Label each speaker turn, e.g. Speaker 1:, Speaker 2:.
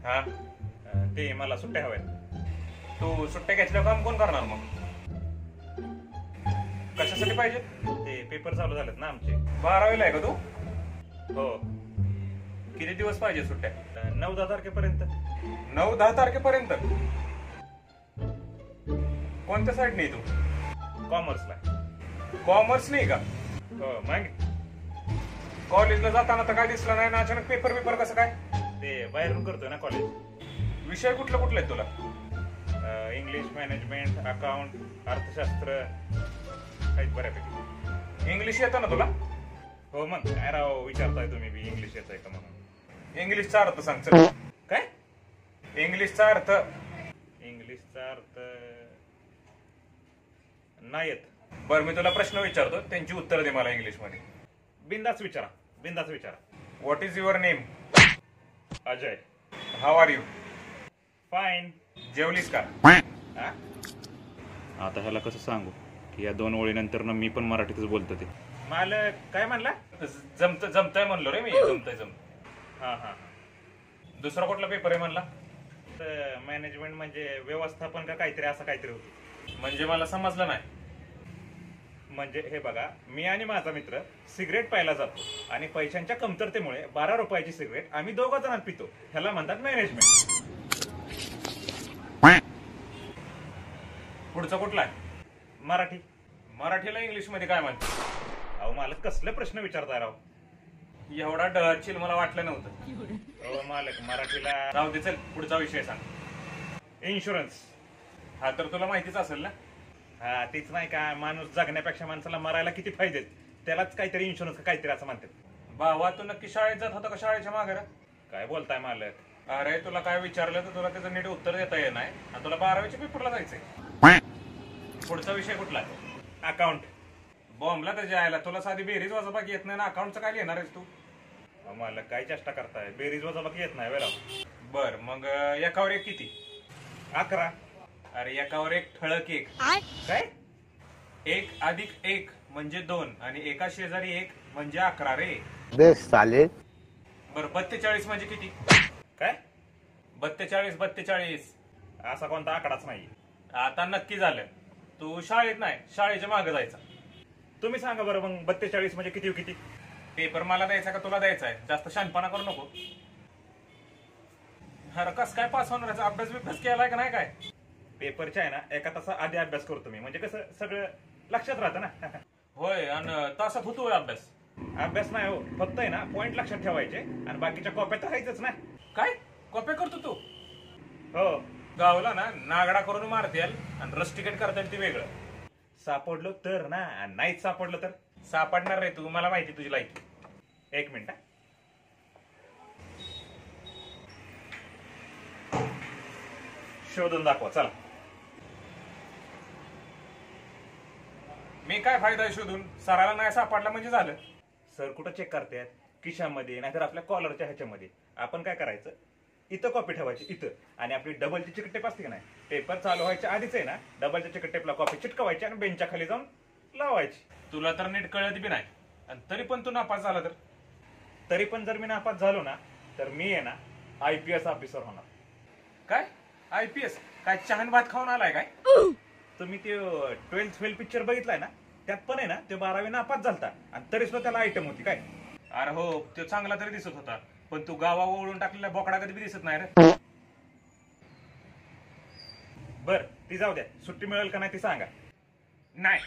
Speaker 1: हा ते मला सुट्ट्या हव्यात. तू सुट्ट्या घेतल्यावर काम कोण करणार मग? कशासाठी पाहिजे? ते पेपर चालू झालेत ना आमचे. 12वीला आहे का तू? हो. किती दिवस पाहिजे सुट्ट्या? 9-10 तारखेपर्यंत. 9-10 तारखेपर्यंत? कोणत्या साईडने तू? कॉमर्सला. कॉमर्स नाही का? हो मग कॉलेजला जाताना तर काय दिसलं नाही ना, अचानक पेपर कसं काय? ते बाहेरून करतोय ना कॉलेज. विषय कुठले आहेत तुला? इंग्लिश, मॅनेजमेंट, अकाउंट, अर्थशास्त्र आहेत बऱ्यापैकी. इंग्लिश येतं ना तुला? हो मग काय राव विचारताय तुम्ही बी इंग्लिश येतंय का म्हणून. इंग्लिशचा अर्थ सांग चल. काय इंग्लिशचा अर्थ? इंग्लिशचा अर्थ नाही येत. बरं मी तुला प्रश्न विचारतो, त्यांची उत्तर दे मला इंग्लिश मध्ये. बिंदास विचारा. What is your name? Ajay. How are you? Fine. जेवलीस का? आता ह्याला कसं सांगू की या 2 ओळीनंतर मी पण मराठीतच बोलतो. ते मला काय म्हणला? जमतंय म्हणलो रे मी. जमतंय. हा. दुसरा कुठला पेपर आहे म्हणला? मॅनेजमेंट म्हणजे व्यवस्थापन का काहीतरी असं काहीतरी होतं. म्हणजे मला समजलं नाही. म्हणजे हे बघा, मी आणि माझा मित्र सिगरेट प्यायला जातो आणि पैशांच्या कमतरतेमुळे 12 रुपयाची सिगरेट आम्ही 2 जणांत पितो. ह्याला म्हणतात मॅनेजमेंट. पुढचा कुठला आहे? मराठी. मराठीला इंग्लिश मध्ये काय म्हणतात? अहो मला कसले प्रश्न विचारताय राव. एवढा डळचिल मला वाटलं नव्हतं. अहो मालक मराठीला राहू दे. चल पुढचा विषय सांग. इन्शुरन्स. हा तर तुला माहितीच असेल ना. हा तीच नाही का, माणूस जगण्यापेक्षा माणसाला मरायला किती फायदे, त्यालाच काहीतरी इन्शुरन्स काहीतरी असं म्हणतात. भावा तू नक्की शाळेत जात होता का शाळेच्या मागे? काय बोलताय मालक? अरे तुला काय विचारलं तर तुला त्याचं नीट उत्तर देता येत नाही आणि तुला 12वीच्या पेपरला जायचंय. पुढचा विषय कुठला आहे? अकाउंट. बॉम्बला त्याच्या आयला तुला साधी बेरीज वजाबाकी येत नाही ना, अकाउंटचं काय लिहिणार आहेस तू? मालक काय चेष्टा करताय, बेरीज वजाबाकी येत नाही वेळा. बर मग एकावर एक किती? 11. अरे एकावर एक ठळक एक. काय? 1 अधिक 1 म्हणजे 2 आणि एका शेजारी 1 म्हणजे 11 रे.
Speaker 2: बेस साले.
Speaker 1: बर 42 म्हणजे किती? काय? 42 असा कोणता आकडाच नाही. आता नक्की झालं, तू शाळेत नाही शाळेच्या मागे जायचा. तुम्ही सांगा बरं मग 42 म्हणजे किती? पेपर मला द्यायचा का तुला द्यायचा आहे? जास्त शानपणा करू नको. अरे कस काय पास होणार? अभ्यास केलाय का नाही? काय पेपरच्या आहे ना एका तासा आधी अभ्यास करतो मी, म्हणजे कसं सगळं लक्षात राहतं ना. होय आणि तासात होतोय अभ्यास? अभ्यास नाही हो, फक्त आहे ना पॉइंट लक्षात ठेवायचे आणि बाकीच्या कॉप्या तर राहायचंच ना. काय कॉप्या करतो तू? हो. गावला ना नागडा करून मारतेल आणि रस्टिकेट करता येईल ते वेगळं. सापडलो तर ना, नाहीच सापडलं तर? सापडणार रे तू, मला माहिती तुझी लाईक. 1 मिनिट. शोधून दाखवा चला. मी काय फायदा शोधून? सराला नाही सापडला म्हणजे झालं. सर कुठं चेक करतात? खिशामध्ये, नाहीतर आपल्या कॉलरच्या ह्याच्यामध्ये. आपण काय करायचं, इथं कॉपी ठेवायची इथं, आणि आपली डबलची चिकट टेप असते की नाही, पेपर चालू व्हायच्या आधीच आहे ना डबलच्या चिकट टेपला कॉपी चिटकवायची आणि बेंचच्या खाली जाऊन लावायची. तुला तर नीट कळत बी नाही आणि तरी पण तू नापास झाला तर? तरी पण जर मी नापास झालो ना तर मी आहे ना IPS ऑफिसर होणार. काय IPS? काय चहान भात खाऊन आलाय काय? तुम्ही ते 12th फेल पिक्चर बघितलाय ना, त्यात पण आहे ना ते 12वी नापास झालता आणि तरी सुद्धा त्याला आयटम होती. काय? अरे हो तो चांगला तरी दिसत होता, पण तू गावा ओळून टाकलेला बोकडा कधी बी दिसत नाही रे. बर ती जाऊ द्या, सुट्टी मिळेल का नाही ती सांगा. नाही